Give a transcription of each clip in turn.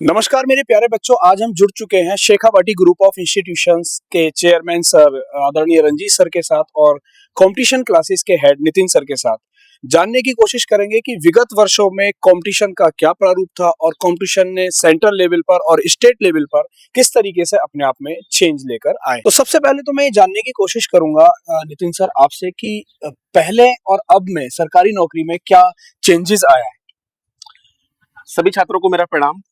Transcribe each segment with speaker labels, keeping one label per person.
Speaker 1: नमस्कार मेरे प्यारे बच्चों, आज हम जुड़ चुके हैं शेखावाटी ग्रुप ऑफ इंस्टीट्यूशंस के चेयरमैन सर आदरणीय रंजीत सर के साथ और कंपटीशन क्लासेस के हेड नितिन सर के साथ। जानने की कोशिश करेंगे कि विगत वर्षों में कंपटीशन का क्या प्रारूप था और कंपटीशन ने सेंट्रल लेवल पर और स्टेट लेवल पर किस तरीके से अपने आप में चेंज लेकर आए। तो सबसे पहले तो मैं ये जानने की कोशिश करूंगा नितिन सर आपसे कि पहले और अब में सरकारी नौकरी में क्या चेंजेस आया है।
Speaker 2: सभी छात्रों को मेरा प्रणाम।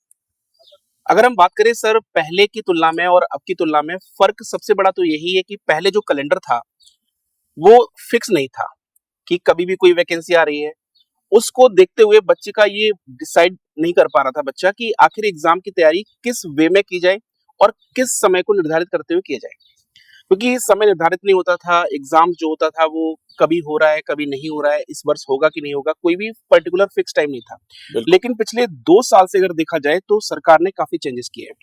Speaker 2: अगर हम बात करें सर पहले की तुलना में और अब की तुलना में, फर्क सबसे बड़ा तो यही है कि पहले जो कैलेंडर था वो फिक्स नहीं था कि कभी भी कोई वैकेंसी आ रही है। उसको देखते हुए बच्चे का ये डिसाइड नहीं कर पा रहा था बच्चा कि आखिर एग्जाम की तैयारी किस वे में की जाए और किस समय को निर्धारित करते हुए किया जाए, क्योंकि समय निर्धारित नहीं होता था। एग्जाम जो होता था वो कभी हो रहा है कभी नहीं हो रहा है, इस वर्ष होगा कि नहीं होगा, कोई भी पर्टिकुलर फिक्स टाइम नहीं था। लेकिन पिछले 2 साल से अगर देखा जाए तो सरकार ने काफी चेंजेस किए हैं,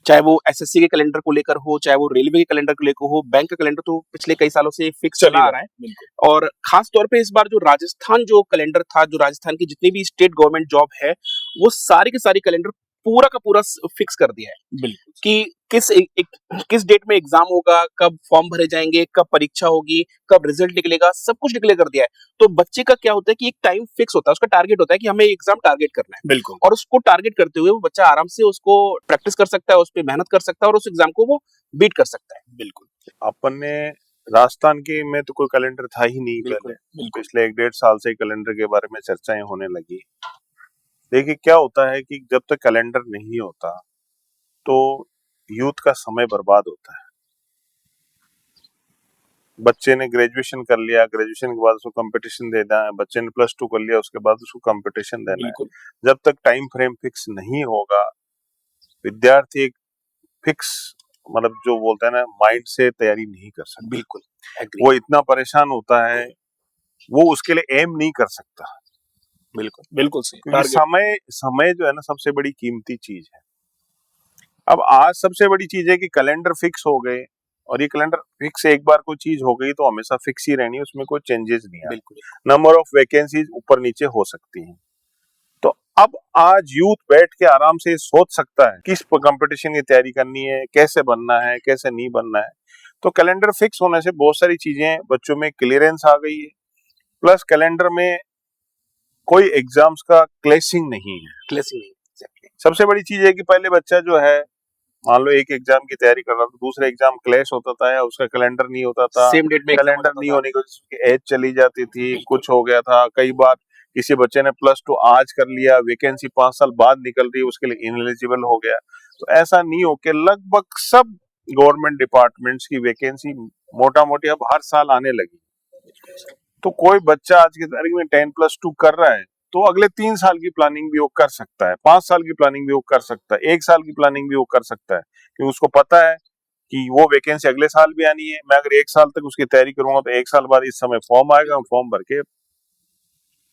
Speaker 2: चाहे वो एसएससी के कैलेंडर को लेकर हो, चाहे वो रेलवे के कैलेंडर को लेकर हो। बैंक का कैलेंडर तो पिछले कई सालों से फिक्स चला आ रहा है। और खास तौर पे इस बार जो राजस्थान जो कैलेंडर था, जो राजस्थान की जितनी भी स्टेट गवर्नमेंट जॉब है, वो सारी के सारी कैलेंडर पूरा का पूरा फिक्स कर दिया है। बिल्कुल कि किस डेट में एग्जाम होगा, कब फॉर्म भरे जाएंगे, कब परीक्षा होगी, कब रिजल्ट निकलेगा, सब कुछ डिक्लेयर कर दिया है। तो बच्चे का क्या होता है कि एक टाइम फिक्स होता है, उसका टारगेट होता है कि हमें एग्जाम टारगेट करना है।
Speaker 1: बिल्कुल।
Speaker 2: और उसको टारगेट करते हुए वो बच्चा आराम से उसको प्रैक्टिस कर सकता है, उस पर मेहनत कर सकता है और उस एग्जाम को वो बीट कर सकता है।
Speaker 1: बिल्कुल।
Speaker 3: अपन ने राजस्थान के में तो कोई कैलेंडर था ही नहीं पहले। पिछले 1-1.5 साल से कैलेंडर के बारे में चर्चाएं होने लगी। देखिए क्या होता है कि जब तक कैलेंडर नहीं होता तो यूथ का समय बर्बाद होता है। बच्चे ने ग्रेजुएशन कर लिया, ग्रेजुएशन के बाद उसको कंपटीशन देना है, बच्चे ने +2 कर लिया, उसके बाद उसको कंपटीशन देना है। जब तक टाइम फ्रेम फिक्स नहीं होगा, विद्यार्थी एक फिक्स मतलब जो बोलते हैं ना माइंड से तैयारी नहीं कर सकता।
Speaker 2: बिल्कुल
Speaker 3: वो इतना परेशान होता है, वो उसके लिए एम नहीं कर सकता।
Speaker 2: बिल्कुल
Speaker 1: बिल्कुल सही।
Speaker 3: क्योंकि समय जो है ना सबसे बड़ी कीमती चीज है। अब आज सबसे बड़ी चीज है कि कैलेंडर फिक्स हो गए, और ये कैलेंडर फिक्स एक बार कोई चीज हो गई तो हमेशा फिक्स ही रहनी है, उसमें कोई चेंजेस नहीं है। नंबर ऑफ वैकेंसीज ऊपर नीचे हो सकती हैं। तो अब आज यूथ बैठ के आराम से सोच सकता है किस कंपटीशन की तैयारी करनी है, कैसे बनना है, कैसे नहीं बनना है। तो कैलेंडर फिक्स होने से बहुत सारी चीजें बच्चों में क्लियरेंस आ गई है। प्लस कैलेंडर में कोई एग्जाम्स का क्लैशिंग नहीं है। सबसे बड़ी चीज है कि पहले बच्चा जो है, मान लो एक एग्जाम की तैयारी कर रहा था, दूसरा एग्जाम क्लैश होता था या उसका कैलेंडर नहीं होता था,
Speaker 2: सेम डेट में
Speaker 3: कैलेंडर नहीं होने की वजह से उसकी एज चली जाती थी, कुछ हो गया था। कई बार किसी बच्चे ने +2 आज कर लिया, वैकेंसी 5 साल बाद निकल रही है, उसके लिए इनएलिजिबल हो गया। तो ऐसा नहीं हो के लगभग सब गवर्नमेंट डिपार्टमेंट्स की वैकेंसी मोटा मोटी अब हर साल आने लगी। तो कोई बच्चा आज की तारीख में 10+2 कर रहा है तो अगले 3 साल की प्लानिंग भी वो कर सकता है, 5 साल की प्लानिंग भी वो कर सकता है, 1 साल की प्लानिंग भी वो कर सकता है, क्योंकि उसको पता है कि वो वैकेंसी अगले साल भी आनी है। मैं अगर 1 साल तक उसकी तैयारी करूंगा तो 1 साल बाद इस समय फॉर्म आएगा, मैं फॉर्म भर के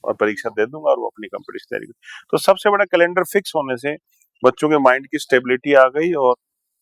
Speaker 3: और परीक्षा दे दूंगा और वो अपनी कंपटीशन तैयारी। तो सबसे बड़ा कैलेंडर फिक्स होने से बच्चों के माइंड की स्टेबिलिटी आ गई और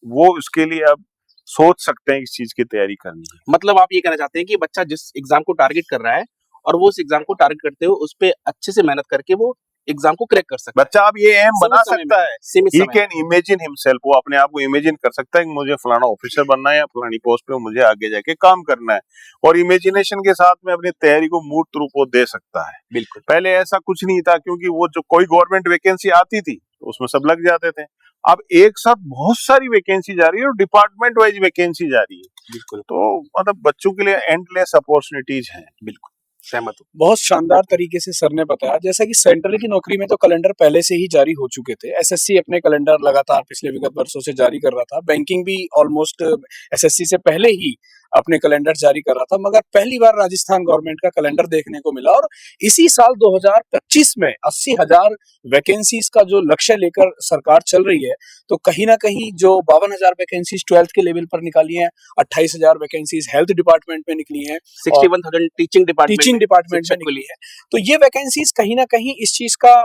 Speaker 3: वो उसके लिए अब सोच सकते हैं इस चीज की तैयारी करनी है।
Speaker 2: मतलब आप ये कहना चाहते हैं कि बच्चा जिस एग्जाम को टारगेट कर रहा है और वो उस एग्जाम को टारगेट करते हुए उस पे अच्छे से मेहनत करके वो एग्जाम को क्रैक कर सकता है।
Speaker 3: बच्चा अब ये एम बना सकता है, he can imagine himself, वो अपने आप को इमेजिन कर सकता है कि मुझे फलाना ऑफिसर बनना है या फलानी पोस्ट पे मुझे आगे जाके काम करना है, और इमेजिनेशन के साथ में अपनी तैयारी को मूर्त रूप वो दे सकता है।
Speaker 2: बिल्कुल।
Speaker 3: पहले ऐसा कुछ नहीं था, क्योंकि वो जो कोई गवर्नमेंट वैकेंसी आती थी तो उसमें सब लग जाते थे। अब एक साथ बहुत सारी वैकेंसी जा रही है और डिपार्टमेंट वाइज वैकेंसी जा रही है।
Speaker 2: बिल्कुल।
Speaker 3: तो मतलब बच्चों के लिए एंडलेस अपॉर्चुनिटीज हैं।
Speaker 2: बिल्कुल सहमत हूँ।
Speaker 1: बहुत शानदार तरीके से सर ने बताया। जैसा कि सेंट्रल की नौकरी में तो कैलेंडर पहले से ही जारी हो चुके थे, एसएससी अपने कैलेंडर लगातार पिछले विगत वर्षों से जारी कर रहा था, बैंकिंग भी ऑलमोस्ट एसएससी से पहले ही अपने कैलेंडर जारी कर रहा था, मगर पहली बार राजस्थान गवर्नमेंट का कैलेंडर देखने को मिला और इसी साल 2025 में 80,000 वैकेंसीज का जो लक्ष्य लेकर सरकार चल रही है, तो कहीं ना कहीं जो 52,000 वैकेंसीज 12th के लेवल पर निकाली हैं, 28,000 वैकेंसीज हेल्थ डिपार्टमेंट में निकली हैं,
Speaker 2: 61,000 टीचिंग
Speaker 1: डिपार्टमेंट में निकली है। तो ये वैकेंसीज कहीं ना कहीं इस चीज का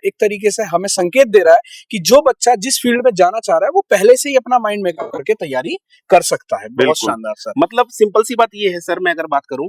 Speaker 1: एक तरीके से हमें संकेत दे रहा है कि जो बच्चा जिस फील्ड में जाना चाह रहा है वो पहले से ही अपना माइंड मेकअप करके तैयारी कर सकता है। बहुत शानदार सर।
Speaker 2: मतलब सिंपल सी बात ये है सर, मैं अगर बात करूं,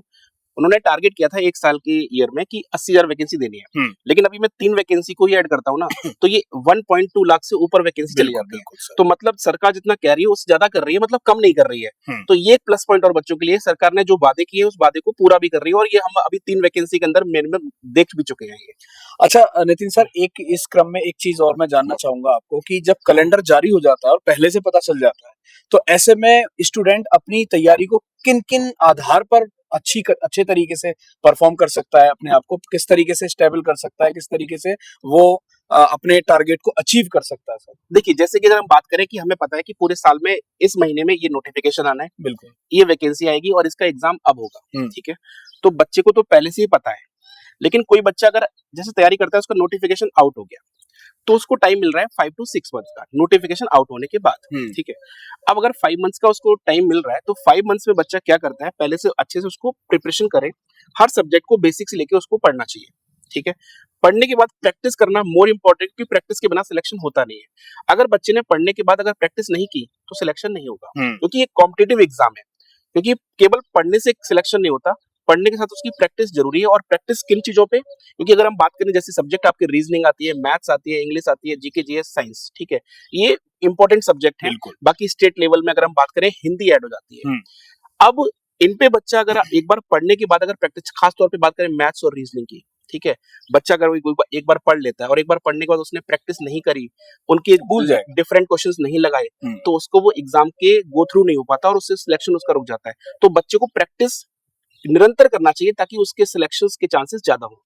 Speaker 2: उन्होंने टारगेट किया था 1 साल के ईयर में कि 80,000 वैकेंसी देनी है। लेकिन अभी मैं 3 वैकेंसी को ही ऐड करता हूँ ना, तो ये 1.2 लाख से ऊपर वैकेंसी चली
Speaker 1: बिल्कुल
Speaker 2: जाती है।
Speaker 1: बिल्कुल सर।
Speaker 2: तो मतलब सरकार जितना कह रही है उससे ज्यादा कर रही है, मतलब कम नहीं कर रही है। तो ये एक प्लस पॉइंट और बच्चों के लिए, सरकार ने जो वादे किए उस वादे को पूरा भी कर रही है, और ये हम अभी 3 वैकेंसी के अंदर मिनिमम देख भी चुके हैं ये।
Speaker 1: अच्छा नितिन सर, एक इस क्रम में एक चीज और मैं जानना चाहूंगा आपको कि जब कैलेंडर जारी हो जाता है और पहले से पता चल जाता है, तो ऐसे में स्टूडेंट अपनी तैयारी को किन किन आधार पर अच्छे तरीके से परफॉर्म कर सकता है, अपने आप को किस तरीके से स्टेबल कर सकता है, किस तरीके से वो अपने टारगेट को अचीव कर सकता है सर?
Speaker 2: देखिए, जैसे कि अगर हम बात करें कि हमें पता है कि पूरे साल में इस महीने में ये नोटिफिकेशन आना है,
Speaker 1: बिल्कुल।
Speaker 2: ये वैकेंसी आएगी और इसका एग्जाम अब होगा, ठीक है। तो बच्चे को तो पहले से ही पता है, लेकिन कोई बच्चा अगर जैसे तैयारी करता है, उसका नोटिफिकेशन आउट हो गया, तो उसको टाइम मिल रहा है 5 to 6 मंथ्स का नोटिफिकेशन आउट होने के बाद, ठीक है। अब अगर 5 मंथ्स का उसको टाइम मिल रहा है, तो 5 मंथ्स में बच्चा क्या करता है, पहले से अच्छे से उसको प्रिपरेशन करे, हर सब्जेक्ट को बेसिक से लेके उसको पढ़ना चाहिए, ठीक है। पढ़ने के बाद प्रैक्टिस करना मोर इंपॉर्टेंट, क्योंकि प्रैक्टिस के बिना सिलेक्शन होता नहीं है। अगर बच्चे ने पढ़ने के बाद अगर प्रैक्टिस नहीं की तो सिलेक्शन नहीं होगा, क्योंकि ये कॉम्पिटिटिव एग्जाम है। क्योंकि केवल पढ़ने से सिलेक्शन नहीं होता, पढ़ने के साथ उसकी प्रैक्टिस जरूरी है। और प्रैक्टिस किन चीजों पे, क्योंकि अगर हम बात करें जैसे सब्जेक्ट आपके रीजनिंग आती है, मैथ्स आती है, इंग्लिश आती है, जीके जीएस साइंस, ठीक है, ये इंपॉर्टेंट सब्जेक्ट है। बाकी स्टेट लेवल में अगर हम बात करें, हिंदी ऐड हो जाती है। अब इन पे बच्चा अगर एक बार पढ़ने के बाद अगर प्रैक्टिस, खास तौर पे बात करें मैथ्स और रीजनिंग की, ठीक है, बच्चा अगर एक बार पढ़ लेता है और एक बार पढ़ने के बाद उसने प्रैक्टिस नहीं करी, उनके
Speaker 1: भूल जाएगा,
Speaker 2: डिफरेंट क्वेश्चंस नहीं लगाए, तो उसको वो एग्जाम के गो थ्रू नहीं हो पाता और उससे सिलेक्शन उसका रुक जाता है। तो बच्चे को प्रैक्टिस निरंतर करना चाहिए ताकि उसके सिलेक्शंस के चांसेस ज्यादा हो।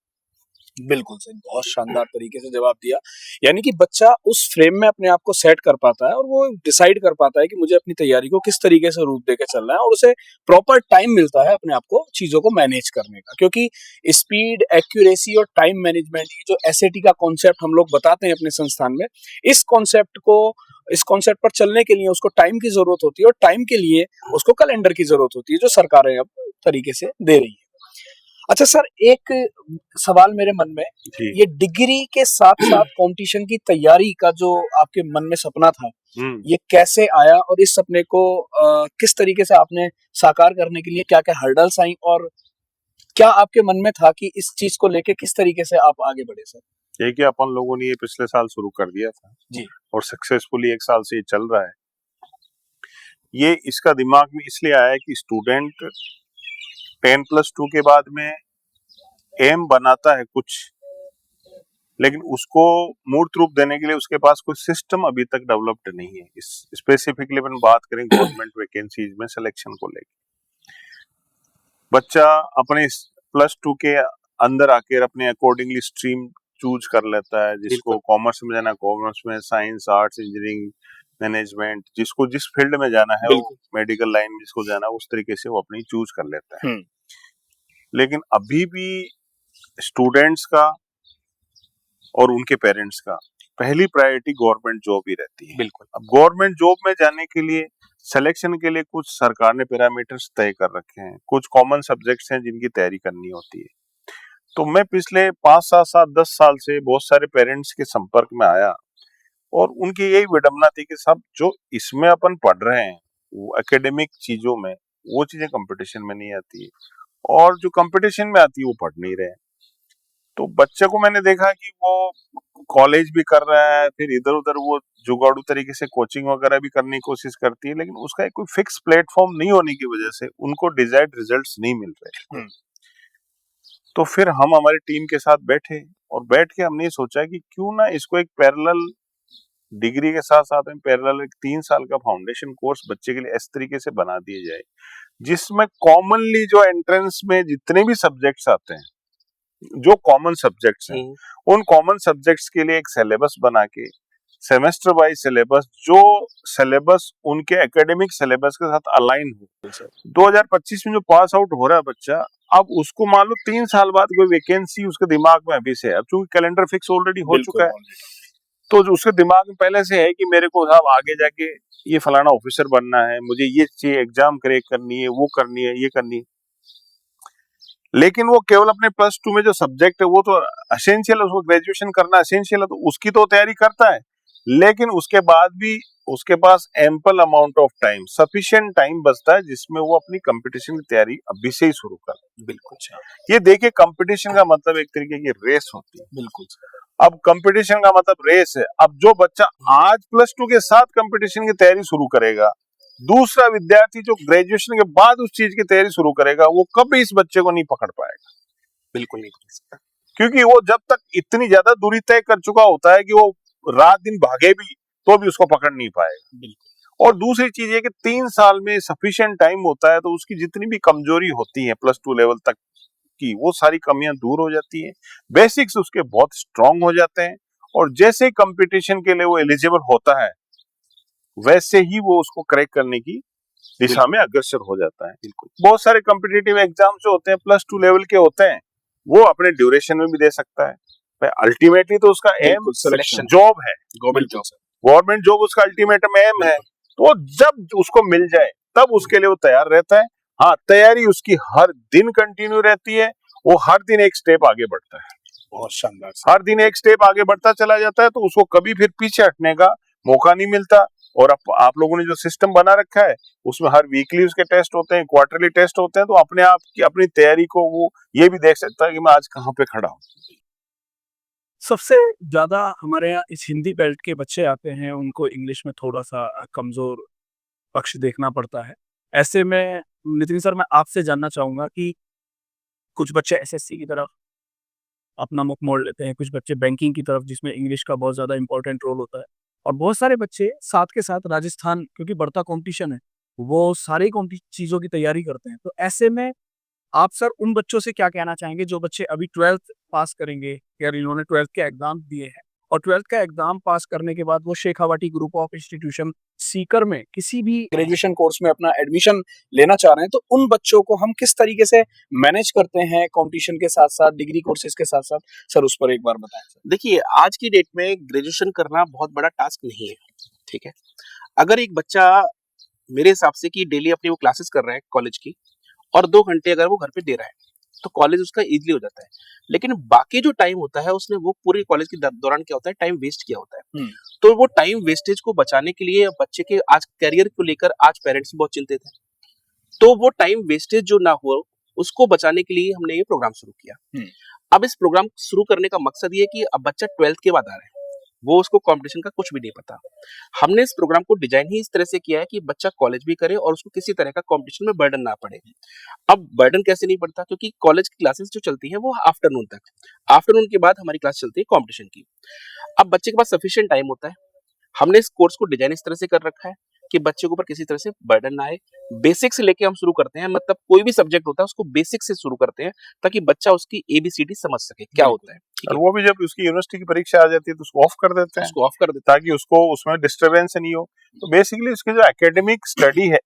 Speaker 1: बिल्कुल सही, बहुत शानदार तरीके से जवाब दिया। यानी कि बच्चा उस फ्रेम में अपने आप को सेट कर पाता है और वो डिसाइड कर पाता है कि मुझे अपनी तैयारी को किस तरीके से रूप देके चलना है, और उसे प्रॉपर टाइम मिलता है अपने आप को चीजों को मैनेज करने का। क्योंकि स्पीड, एक्यूरेसी और टाइम मैनेजमेंट, ये जो एसएटी का कॉन्सेप्ट हम लोग बताते हैं अपने संस्थान में, इस कॉन्सेप्ट पर चलने के लिए उसको टाइम की जरूरत होती है, और टाइम के लिए उसको कैलेंडर की जरूरत होती है, जो सरकारें अब तरीके से दे रही है। अच्छा सर, एक सवाल मेरे मन में, ये डिग्री के साथ साथ कंपटीशन की तैयारी का जो आपके मन में सपना था, ये कैसे आया, और इस सपने को किस तरीके से आपने साकार करने के लिए क्या क्या हर्डल्स आई, और क्या आपके मन में था कि इस चीज को लेके किस तरीके से आप आगे बढ़े सर?
Speaker 3: देखिए, अपन लोगों ने ये पिछले साल शुरू कर दिया था
Speaker 1: जी,
Speaker 3: और सक्सेसफुली 1 साल से ये चल रहा है। ये इसका दिमाग में इसलिए आया है कि स्टूडेंट 10+2 के बाद में एम बनाता है कुछ, लेकिन उसको मूर्त रूप देने के लिए उसके पास कोई सिस्टम अभी तक डेवलप्ड नहीं है। इस स्पेसिफिकली अपन बात करें गवर्नमेंट वैकेंसीज में सिलेक्शन को लेकर, बच्चा अपने +2 के अंदर आकर अपने अकॉर्डिंगली स्ट्रीम चूज कर लेता है। जिसको कॉमर्स में जाना कॉमर्स में, साइंस, आर्ट्स, इंजीनियरिंग, मैनेजमेंट, जिसको जिस फील्ड में जाना है, वो मेडिकल लाइन में जिसको जाना है, उस तरीके से वो अपनी चूज कर लेता है। लेकिन अभी भी स्टूडेंट्स का और उनके पेरेंट्स का पहली प्रायोरिटी गवर्नमेंट जॉब ही रहती है।
Speaker 2: बिल्कुल।
Speaker 3: अब गवर्नमेंट जॉब में जाने के लिए सिलेक्शन के लिए कुछ सरकार ने पैरामीटर्स तय कर रखे हैं, कुछ कॉमन सब्जेक्ट्स हैं जिनकी तैयारी करनी होती है। तो मैं पिछले 5-7 10 साल से बहुत सारे पेरेंट्स के संपर्क में आया, और उनकी यही विडंबना थी कि सब जो इसमें अपन पढ़ रहे हैं वो एकेडमिक चीजों में, वो चीजें कंपटीशन में नहीं आती है, और जो कंपटीशन में आती है वो पढ़ नहीं रहे हैं। तो बच्चे को मैंने देखा कि वो कॉलेज भी कर रहा है, फिर इधर उधर वो जुगाड़ू तरीके से कोचिंग वगैरह भी करने की कोशिश करती है, लेकिन उसका एक कोई फिक्स प्लेटफॉर्म नहीं होने की वजह से उनको डिजायर्ड रिजल्ट्स नहीं मिल रहे। तो फिर हम हमारी टीम के साथ बैठे, और बैठ के हमने सोचा कि क्यों ना इसको एक पैरेलल डिग्री के साथ साथ में पैरेलल एक 3 साल का फाउंडेशन कोर्स बच्चे के लिए इस तरीके से बना दिया जाए, जिसमें कॉमनली जो एंट्रेंस में जितने भी सब्जेक्ट्स आते हैं, जो कॉमन सब्जेक्ट्स हैं, उन कॉमन सब्जेक्ट्स के लिए एक सिलेबस बना के, सेमेस्टर वाइज सिलेबस, जो सिलेबस उनके एकेडमिक सिलेबस के साथ अलाइन हो। 2025 में जो पास आउट हो रहा है बच्चा, अब उसको मान लो 3 साल बाद कोई वैकेंसी उसके दिमाग में अभी से है, अब चूंकि कैलेंडर फिक्स ऑलरेडी हो चुका है, तो जो उसके दिमाग में पहले से है कि मेरे को साहब आगे जाके ये फलाना ऑफिसर बनना है, मुझे ये चाहिए, एग्जाम क्रैक करनी है, वो करनी है, ये करनी है। लेकिन वो केवल अपने +2 में जो सब्जेक्ट है वो तो एसेंशियल है, उसको ग्रेजुएशन करना एसेंशियल है, तो उसकी तो तैयारी करता है, लेकिन उसके बाद भी उसके पास ample amount of time, sufficient time बचता है जिसमें वो अपनी कंपटीशन की तैयारी अभी से ही शुरू कर।
Speaker 2: बिल्कुल सर,
Speaker 3: ये देखिए, कंपटीशन का मतलब एक तरीके की रेस होती है।
Speaker 1: बिल्कुल सर,
Speaker 3: अब कंपटीशन का मतलब रेस है। अब जो बच्चा आज +2 के साथ कंपटीशन की तैयारी शुरू करेगा, दूसरा विद्यार्थी जो ग्रेजुएशन के बाद उस चीज की तैयारी शुरू करेगा, वो कभी इस बच्चे को नहीं पकड़ पाएगा।
Speaker 2: बिल्कुल नहीं कर सकता।
Speaker 3: क्योंकि वो जब तक इतनी ज्यादा दूरी तय कर चुका होता है कि वो रात दिन भागे भी तो भी उसको पकड़ नहीं पाएगा।
Speaker 2: बिल्कुल।
Speaker 3: और दूसरी चीज ये कि 3 साल में सफिशिएंट टाइम होता है, तो उसकी जितनी भी कमजोरी होती है +2 लेवल तक की, वो सारी कमियां दूर हो जाती हैं। बेसिक्स उसके बहुत स्ट्रांग हो जाते हैं, और जैसे ही कंपटीशन के लिए वो एलिजिबल होता है, वैसे ही वो उसको क्रैक करने की दिशा में अग्रसर हो जाता है।
Speaker 2: बिल्कुल।
Speaker 3: बहुत सारे कॉम्पिटिटिव एग्जाम जो होते हैं +2 लेवल के होते हैं, वो अपने ड्यूरेशन में भी दे सकता है। अल्टीमेटली तो उसका एम
Speaker 1: बिल्कुल, सिलेक्शन
Speaker 3: जॉब है,
Speaker 2: government job sir.
Speaker 3: Government job उसका अल्टीमेटम एम है। तो जब उसको मिल जाए तब उसके लिए वो तैयार रहता है। हाँ, तैयारी उसकी हर दिन कंटिन्यू रहती है, वो हर दिन एक स्टेप आगे बढ़ता है,
Speaker 1: बहुत शानदार सर।
Speaker 3: हर दिन एक स्टेप आगे बढ़ता चला जाता है, तो उसको कभी फिर पीछे हटने का मौका नहीं मिलता। और आप लोगों ने जो सिस्टम बना रखा है, उसमें हर वीकली उसके टेस्ट होते हैं, क्वार्टरली टेस्ट होते हैं, तो अपने आप की अपनी तैयारी को वो ये भी देख सकता है कि मैं आज कहाँ पे खड़ा हूँ।
Speaker 1: सबसे ज़्यादा हमारे यहाँ इस हिंदी बेल्ट के बच्चे आते हैं, उनको इंग्लिश में थोड़ा-सा कमज़ोर पक्ष देखना पड़ता है। ऐसे में नितिन सर, मैं आपसे जानना चाहूँगा कि कुछ बच्चे एसएससी की तरफ अपना मुख मोड़ लेते हैं, कुछ बच्चे बैंकिंग की तरफ जिसमें इंग्लिश का बहुत ज़्यादा इम्पोर्टेंट रोल होता है, और बहुत सारे बच्चे साथ के साथ राजस्थान, क्योंकि बढ़ता कॉम्पिटिशन है, वो सारी चीज़ों की तैयारी करते हैं। तो ऐसे में आप सर उन बच्चों से क्या कहना चाहेंगे जो बच्चे अभी 12th पास करेंगे, या इन्होंने 12th के एग्जाम दिए हैं और 12th का एग्जाम पास करने के बाद वो Shekhawati group of institution Sikar में किसी भी ग्रेजुएशन कोर्स में अपना एडमिशन लेना चाह रहे हैं, तो उन बच्चों को हम किस तरीके से मैनेज करते हैं कंपटीशन के साथ साथ, डिग्री कोर्सेज के साथ साथ? सर उस पर एक बार बताएं सर।
Speaker 2: देखिए, आज की डेट में ग्रेजुएशन करना बहुत बड़ा टास्क नहीं है, ठीक है। अगर एक बच्चा, मेरे हिसाब से, कि डेली अपनी वो क्लासेस कर रहा है कॉलेज की, और 2 घंटे अगर वो घर पे दे रहा है, तो कॉलेज उसका ईज़िली हो जाता है। लेकिन बाकी जो टाइम होता है, उसने वो पूरे कॉलेज के दौरान क्या होता है, टाइम वेस्ट किया होता है। तो वो टाइम वेस्टेज को बचाने के लिए बच्चे के आज करियर को लेकर आज पेरेंट्स भी बहुत चिंतित हैं। तो वो टाइम वेस्टेज जो ना हो, उसको बचाने के लिए हमने ये प्रोग्राम शुरू किया। अब इस प्रोग्राम शुरू करने का मकसद ये है कि अब बच्चा 12th के बाद आ रहा है, वो उसको कंपटीशन का कुछ भी नहीं पता। हमने इस प्रोग्राम को डिजाइन ही इस तरह से किया है कि बच्चा कॉलेज भी करे और उसको किसी तरह का कंपटीशन में बर्डन ना पड़े। अब बर्डन कैसे नहीं पड़ता, क्योंकि कॉलेज की क्लासेस जो चलती हैं वो आफ्टरनून तक, आफ्टरनून के बाद हमारी क्लास चलती है कंपटीशन की। अब बच्चे के पास सफिशिएंट टाइम होता है। हमने इस कोर्स को डिजाइन इस तरह से कर रखा है कि बच्चे के ऊपर किसी तरह से बर्डन ना आए। बेसिक से लेके हम शुरू करते हैं, मतलब कोई भी सब्जेक्ट होता है उसको बेसिक से शुरू करते हैं, ताकि बच्चा उसकी ABCD समझ सके क्या होता है। ठीक
Speaker 3: और
Speaker 2: है,
Speaker 3: वो भी जब उसकी यूनिवर्सिटी की परीक्षा आ जाती है, तो उसको ऑफ कर देते हैं,
Speaker 2: उसको ऑफ कर देते
Speaker 3: ताकि उसको उसमें डिस्टरबेंस नहीं हो। तो बेसिकली उसकी जो एकेडमिक स्टडी है,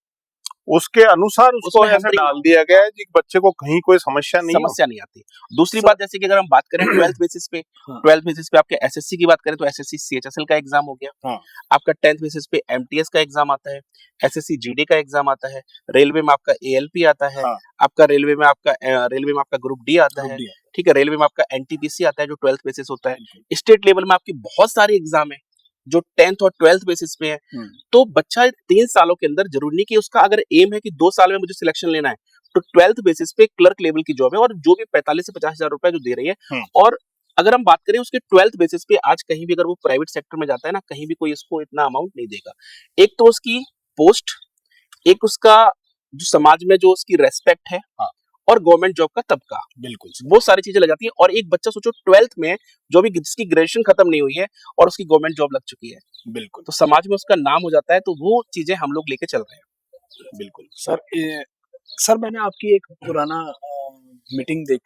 Speaker 3: उसके अनुसार उसको
Speaker 2: उसमें
Speaker 3: ऐसा
Speaker 2: हमने
Speaker 3: डाल दिया गया है कि बच्चे को कहीं कोई समस्या नहीं हो।
Speaker 2: समस्या नहीं आती। दूसरी बात, जैसे कि अगर हम बात करें 12th बेसिस पे,
Speaker 1: हाँ।
Speaker 2: 12th बेसिस पे आपके SSC की बात करें तो SSC CHSL का एग्जाम हो गया।
Speaker 1: हाँ।
Speaker 2: आपका 10th बेसिस पे MTS का एग्जाम आता है, SSC GD का एग्जाम आता है, रेलवे में आपका ALP आता है,
Speaker 1: हाँ।
Speaker 2: आपका रेलवे में आपका ग्रुप D आता
Speaker 1: ग्रुप
Speaker 2: है,
Speaker 1: डी।
Speaker 2: ठीक है, रेलवे में आपका NTPC आता है जो 12th बेसिस होता है। स्टेट लेवल में आपकी बहुत सारे एग्जाम है जो 10th और 12th बेसिस पे है। तो बच्चा 3 सालों के अंदर, जरूरी नहीं कि उसका अगर एम है कि 2 साल में मुझे सिलेक्शन लेना है, तो 12th बेसिस पे क्लर्क लेवल की जॉब है और जो भी 45 से 50 हजार रुपए जो दे रही है। और अगर हम बात करें उसके 12th बेसिस पे, आज कहीं भी अगर वो प्राइवेट सेक्टर में जाता है ना, कहीं भी कोई इसको इतना अमाउंट नहीं देगा। एक तो उसकी पोस्ट, एक उसका जो समाज में जो उसकी रेस्पेक्ट है, और गवर्नमेंट जॉब का तबका, बिल्कुल वो सारी चीजें लग जाती है। और एक बच्चा सोचो 12th में जो भी जिसकी ग्रेजुएशन खत्म नहीं हुई है और उसकी गवर्नमेंट जॉब लग चुकी है, बिल्कुल, तो समाज में उसका नाम हो जाता है। तो वो चीजें हम लोग लेके चल रहे हैं।
Speaker 1: बिल्कुल सर, मैंने आपकी एक पुराना मीटिंग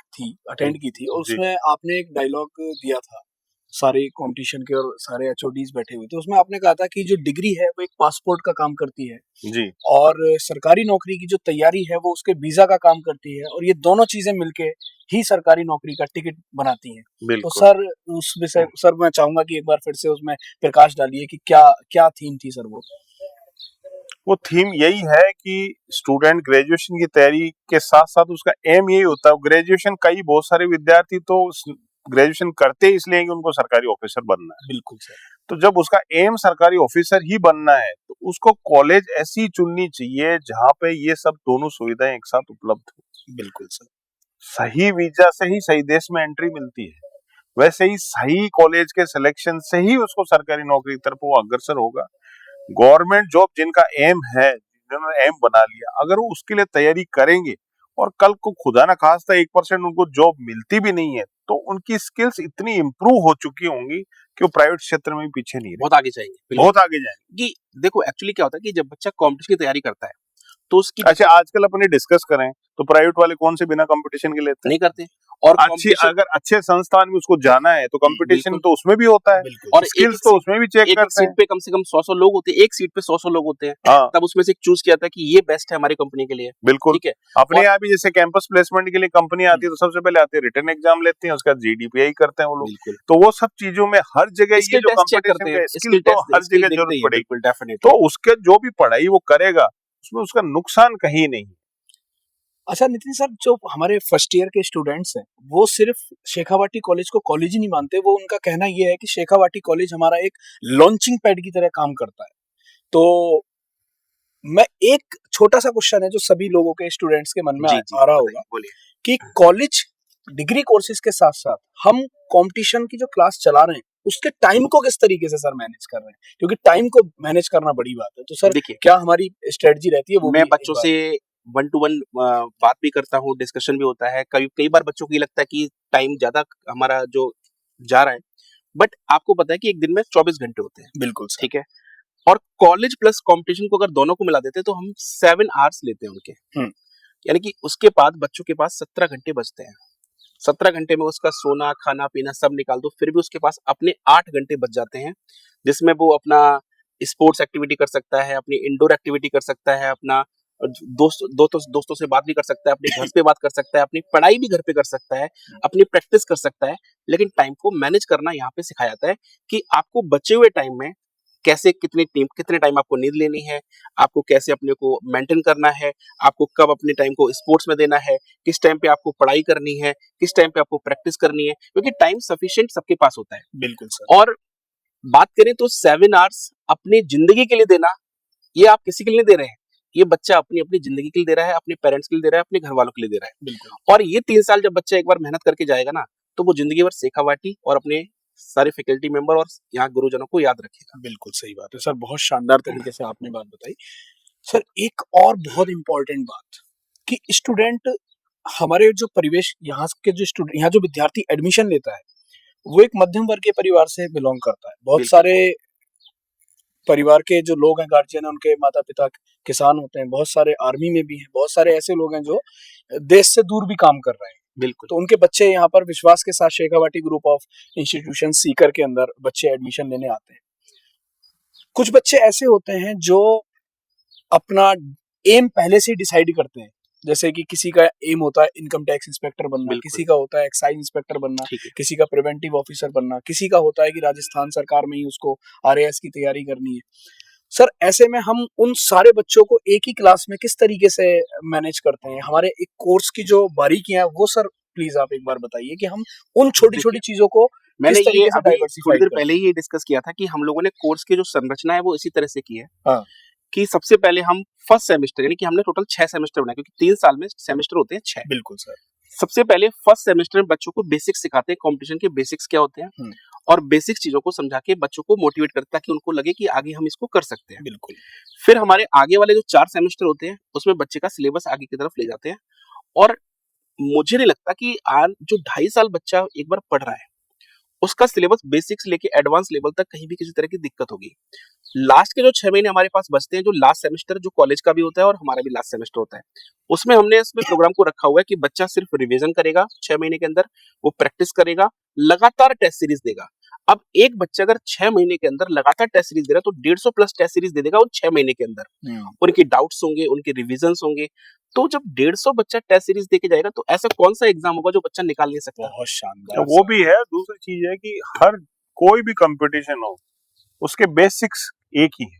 Speaker 1: अटेंड की थी, और उसमें आपने एक डायलॉग दिया था, सारे कंपटीशन के और सारे HODs बैठे हुए थे, उसमें आपने कहा था कि जो डिग्री है वो एक पासपोर्ट का काम करती है
Speaker 3: जी।
Speaker 1: और सरकारी नौकरी की जो तैयारी है वो उसके वीजा का काम करती है, और ये दोनों चीजें मिलके ही सरकारी नौकरी का टिकट बनाती हैं। तो सर उस विषय, सर मैं चाहूंगा कि एक बार फिर से उसमें प्रकाश डालिए कि क्या क्या थीम थी सर।
Speaker 3: वो थीम यही है कि स्टूडेंट ग्रेजुएशन की तैयारी के साथ साथ उसका एम यही होता है। ग्रेजुएशन कई बहुत सारे विद्यार्थी तो ग्रेजुएशन करते इसलिए कि उनको सरकारी ऑफिसर बनना है।
Speaker 1: बिल्कुल सर।
Speaker 3: तो जब उसका एम सरकारी ऑफिसर ही बनना है तो उसको कॉलेज ऐसी चुननी चाहिए जहां पे ये सब दोनों सुविधाएं एक साथ उपलब्ध हो।
Speaker 1: बिल्कुल सर।
Speaker 3: सही वीजा से ही सही देश में एंट्री मिलती है, वैसे ही सही कॉलेज के सिलेक्शन से ही उसको सरकारी नौकरी की तरफ वो अग्रसर होगा। गवर्नमेंट जॉब जिनका एम है, जिन्होंने एम बना लिया, अगर वो उसके लिए तैयारी करेंगे और कल को खुदा ना खास्ता 1% उनको जॉब मिलती भी नहीं है तो उनकी स्किल्स इतनी इंप्रूव हो चुकी होंगी कि वो प्राइवेट क्षेत्र में भी पीछे नहीं
Speaker 2: बहुत आगे जाएंगे,
Speaker 3: रहे, बहुत आगे जाएंगे।
Speaker 2: कि देखो एक्चुअली क्या होता है कि जब बच्चा कॉम्पिटिशन की तैयारी करता है तो उसकी
Speaker 3: अच्छा, आजकल अपने डिस्कस करें तो प्राइवेट वाले कौन से बिना कंपटीशन के लेते हैं?
Speaker 2: नहीं करते, और
Speaker 3: अगर अच्छे संस्थान में उसको जाना है तो कंपटीशन
Speaker 2: बिल्कुल।
Speaker 3: तो उसमें भी होता है,
Speaker 1: बिल्कुल।
Speaker 2: और
Speaker 3: स्किल्स तो उसमें भी चेक
Speaker 2: एक
Speaker 3: करते
Speaker 2: सीट
Speaker 3: हैं।
Speaker 2: पे कम से कम 100 लोग होते हैं, एक सीट पे 100 लोग होते हैं,
Speaker 3: हाँ,
Speaker 2: तब उसमें से चूज किया था कि ये बेस्ट है हमारी कंपनी के लिए,
Speaker 3: बिल्कुल।
Speaker 2: ठीक है।
Speaker 3: अपने
Speaker 2: और
Speaker 3: यहाँ भी जैसे कैंपस प्लेसमेंट के लिए कंपनी आती है तो सबसे पहले आती है रिटन एग्जाम लेते हैं, उसका जीडीपीआई करते हैं वो लोग।
Speaker 2: बिल्कुल
Speaker 3: तो वो सब चीजों में हर जगह ये
Speaker 2: स्किल
Speaker 3: जो
Speaker 2: टेस्ट चेक
Speaker 3: कंपटीशन
Speaker 2: करते
Speaker 3: का
Speaker 2: हैं,
Speaker 3: स्किल तो हर जगह जरूरत पड़ेगी,
Speaker 2: बिल्कुल डेफिनेटली।
Speaker 3: तो उसके जो भी पढ़ाई वो करेगा उसमें उसका नुकसान कहीं नहीं।
Speaker 1: अच्छा नितिन सर, जो हमारे फर्स्ट ईयर के स्टूडेंट्स हैं वो सिर्फ शेखावाटी कॉलेज को कॉलेज ही नहीं मानते, वो उनका कहना ये है कि शेखावाटी कॉलेज हमारा एक लॉन्चिंग पैड की तरह काम करता है। तो मैं एक छोटा सा क्वेश्चन है जो सभी लोगों के स्टूडेंट्स के मन में
Speaker 2: जी
Speaker 1: आ रहा होगा
Speaker 2: बोलिए।
Speaker 1: कि कॉलेज डिग्री कोर्सेज के साथ साथ हम कंपटीशन की जो क्लास चला रहे हैं उसके टाइम को किस तरीके से सर मैनेज कर रहे हैं, क्योंकि टाइम को मैनेज करना बड़ी बात है। तो सर
Speaker 2: देखिए,
Speaker 1: क्या हमारी स्ट्रेटजी रहती है वो
Speaker 2: मैं
Speaker 1: भी
Speaker 2: बच्चों से 1 to 1 बात भी करता हूँ, डिस्कशन भी होता है। कई बार बच्चों को ये लगता है कि टाइम ज्यादा हमारा जो जा रहा है, बट आपको पता है कि एक दिन में 24 घंटे होते हैं,
Speaker 1: बिल्कुल सर।
Speaker 2: ठीक है। और कॉलेज प्लस कंपटीशन को अगर दोनों को मिला देते हैं तो हम 7 आवर्स लेते हैं उनके, यानी कि उसके बाद बच्चों के पास 17 घंटे बचते हैं। 17 घंटे में उसका सोना खाना पीना सब निकाल दो, फिर भी उसके पास अपने 8 घंटे बच जाते हैं, जिसमें वो अपना स्पोर्ट्स एक्टिविटी कर सकता है, अपनी इंडोर एक्टिविटी कर सकता है, अपना दोस्तों से बात भी कर सकता है, अपने घर पे बात कर सकता है, अपनी पढ़ाई भी घर पे कर सकता है, अपनी प्रैक्टिस कर सकता है। लेकिन टाइम को मैनेज करना यहाँ पे सिखाया जाता है कि आपको बचे हुए टाइम में कैसे कितने टाइम आपको नींद लेनी है, आपको कैसे अपने को मेंटेन करना है, आपको कब अपने टाइम को स्पोर्ट्स में देना है, किस टाइम पे आपको पढ़ाई करनी है, किस टाइम पे आपको प्रैक्टिस करनी है, क्योंकि टाइम सफिशिएंट सबके पास होता है।
Speaker 1: बिल्कुल सर।
Speaker 2: और बात करें तो 7 आवर्स अपनी जिंदगी के लिए देना, ये आप किसी के लिए दे रहे हैं, ये बच्चा अपनी अपनी जिंदगी के लिए दे रहा है, अपने पेरेंट्स के लिए दे रहा है, अपने घर वालों के लिए दे रहा है।
Speaker 1: बिल्कुल।
Speaker 2: और ये 3 साल जब बच्चा एक बार मेहनत करके जाएगा ना, तो वो जिंदगी भर शेखावाटी और अपने सारे फैकल्टी मेंबर और यहाँ गुरुजनों को याद रखेगा।
Speaker 1: बिल्कुल सही बात है सर, बहुत शानदार तरीके से आपने बात बताई। सर एक और बहुत इंपॉर्टेंट बात कि स्टूडेंट, हमारे जो परिवेश यहाँ के जो स्टूडेंट, यहाँ जो विद्यार्थी एडमिशन लेता है वो एक मध्यम वर्ग के परिवार से बिलोंग करता है। बहुत
Speaker 2: बिल्कुल।
Speaker 1: सारे परिवार के जो लोग हैं, गार्जियन है, उनके माता पिता किसान होते हैं, बहुत सारे आर्मी में भी हैं, बहुत सारे ऐसे लोग हैं जो देश से दूर भी काम कर रहे हैं।
Speaker 2: बिल्कुल।
Speaker 1: तो उनके बच्चे यहाँ पर विश्वास के साथ Shekhawati group of institution Sikar के अंदर बच्चे एडमिशन लेने आते हैं। कुछ बच्चे ऐसे होते हैं जो अपना एम पहले से ही डिसाइड करते हैं, जैसे कि किसी का एम होता है इनकम टैक्स इंस्पेक्टर बनना,
Speaker 2: बिल्कुल।
Speaker 1: किसी का होता है एक्साइज इंस्पेक्टर बनना,
Speaker 2: ठीक है।
Speaker 1: किसी का प्रिवेंटिव ऑफिसर बनना, किसी का होता है कि राजस्थान सरकार में ही उसको आरएएस की तैयारी करनी है। सर ऐसे में हम उन सारे बच्चों को एक ही क्लास में किस तरीके से मैनेज करते हैं? हमारे एक कोर्स की जो बारीकियां हैं वो सर प्लीज आप एक बार बताइए कि हम उन छोटी छोटी चीजों को
Speaker 2: मैंने
Speaker 1: किस
Speaker 2: ये
Speaker 1: तरीके से
Speaker 2: अभी थोड़ी
Speaker 1: डाइवर्सिफाई
Speaker 2: देर
Speaker 1: करते
Speaker 2: पहले ही ये डिस्कस किया था कि हम लोगों ने कोर्स की जो संरचना है वो इसी तरह से की है।
Speaker 1: हाँ।
Speaker 2: कि सबसे पहले हम फर्स्ट सेमेस्टर, यानी कि हमने टोटल 6 सेमेस्टर बनाए, क्योंकि 3 साल में सेमेस्टर होते हैं 6।
Speaker 1: बिल्कुल सर।
Speaker 2: सबसे पहले फर्स्ट सेमेस्टर में बच्चों को बेसिक्स सिखाते हैं, कंपटीशन के बेसिक्स क्या होते हैं, और बेसिक्स चीजों को समझा के बच्चों को मोटिवेट करता है कि उनको लगे कि आगे हम इसको कर सकते हैं।
Speaker 1: बिल्कुल।
Speaker 2: फिर हमारे आगे वाले जो 4 सेमेस्टर होते हैं उसमें बच्चे का सिलेबस आगे की तरफ ले जाते हैं। और मुझे नहीं लगता कि आज जो 2.5 साल बच्चा एक बार पढ़ रहा है उसका सिलेबस बेसिक्स लेके एडवांस लेवल तक कहीं भी किसी तरह की दिक्कत होगी। लास्ट के जो 6 महीने हमारे पास बचते हैं, जो लास्ट सेमेस्टर जो कॉलेज का भी होता है और हमारा भी लास्ट सेमेस्टर होता है, उसमें हमने इसमें प्रोग्राम को रखा हुआ है कि बच्चा सिर्फ रिवीजन करेगा 6 महीने के अंदर, वो प्रैक्टिस करेगा, लगातार टेस्ट सीरीज देगा। अब एक बच्चा अगर 6 महीने के अंदर लगातार टेस्ट सीरीज दे रहा है तो 150 प्लस टेस्ट सीरीज दे देगा उन 6 महीने के अंदर। उनके डाउट्स होंगे, उनके रिविजन्स होंगे, तो जब 150 बच्चा टेस्ट सीरीज देके जाएगा तो ऐसा कौन सा एग्जाम होगा जो बच्चा निकाल नहीं सकता।
Speaker 1: बहुत शानदार।
Speaker 3: वो भी है। दूसरी चीज है कि हर कोई भी कंपटीशन हो उसके बेसिक्स एक ही है।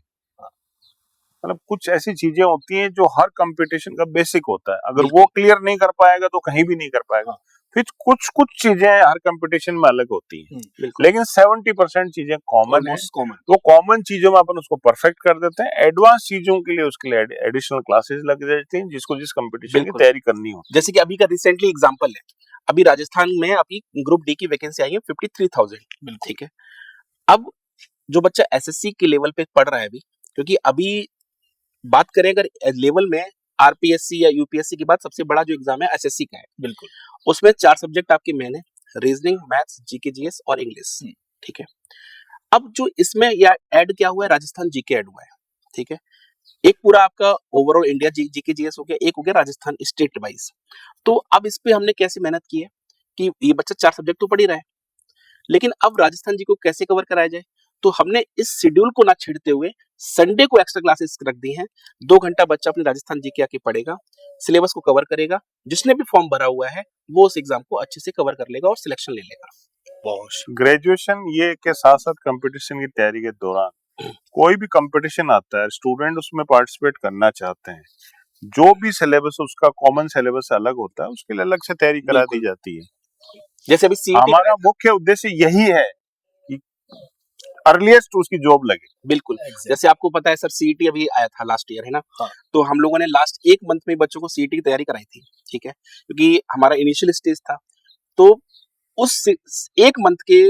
Speaker 3: मतलब कुछ ऐसी चीजें होती हैं जो हर कंपटीशन का बेसिक होता है, अगर वो क्लियर नहीं कर पाएगा तो कहीं भी नहीं कर पाएगा। फिर कुछ कुछ चीजें हर कंपटीशन में अलग होती हैं,
Speaker 2: बिल्कुल
Speaker 3: लेकिन 70% चीजें कॉमन है।
Speaker 1: Almost common.
Speaker 3: वो कॉमन चीजों में अपन उसको परफेक्ट कर देते हैं, एडवांस चीजों के लिए उसके लिए एडिशनल क्लासेस लग जाती हैं, जिसको जिस कंपटीशन की
Speaker 2: बिल्कुल।
Speaker 3: तैयारी करनी हो।
Speaker 2: जैसे कि अभी का रिसेंटली एग्जांपल है, अभी राजस्थान में अभी ग्रुप डी की वैकेंसी आई है 53,000, ठीक है। अब जो बच्चा एसएससी के लेवल पे पढ़ रहा है अभी, क्योंकि अभी बात करें अगर लेवल में आरपीएससी या यूपीएससी के बाद सबसे बड़ा जो एग्जाम है एसएससी का है,
Speaker 1: बिल्कुल।
Speaker 2: उसमें 4 सब्जेक्ट आपके मेन है, रीजनिंग, मैथ्स, जीके जीएस और इंग्लिश, ठीक है। अब जो इसमें या ऐड क्या हुआ है, राजस्थान जीके ऐड हुआ है, ठीक है। एक पूरा आपका ओवरऑल इंडिया जीके जीएस हो गया, एक हो गया राजस्थान स्टेट वाइज। तो अब इस पे हमने कैसे मेहनत की है कि ये बच्चा 4 सब्जेक्ट तो पढ़ ही रहा है, लेकिन अब राजस्थान जी को कैसे कवर कराया जाए, तो हमने इस शेड्यूल को ना छेड़ते हुए संडे को एक्स्ट्रा क्लासेस रख दी हैं। 2 घंटा बच्चा अपने राजस्थान जी के आके पढ़ेगा, सिलेबस को कवर करेगा, जिसने भी फॉर्म भरा हुआ है वो उस एग्जाम को अच्छे से कवर कर लेगा और सिलेक्शन ले लेगा।
Speaker 3: ग्रेजुएशन ये के साथ साथ कंपटीशन की तैयारी के दौरान कोई भी कंपटीशन आता है, स्टूडेंट उसमें पार्टिसिपेट करना चाहते हैं, जो भी सिलेबस उसका कॉमन सिलेबस अलग होता है, उसके लिए अलग से तैयारी करा दी जाती है।
Speaker 2: जैसे अभी सीईटी
Speaker 3: हमारा मुख्य उद्देश्य यही है कि अर्लीस्ट उसकी जॉब लगे।
Speaker 2: बिल्कुल, जैसे आपको पता है सर सीईटी अभी आया था लास्ट ईयर, है ना।
Speaker 1: हाँ।
Speaker 2: तो हम लोगों ने लास्ट 1 मंथ में बच्चों को सीईटी की तैयारी कराई थी, ठीक है, क्योंकि हमारा इनिशियल स्टेज था। तो उस 1 मंथ के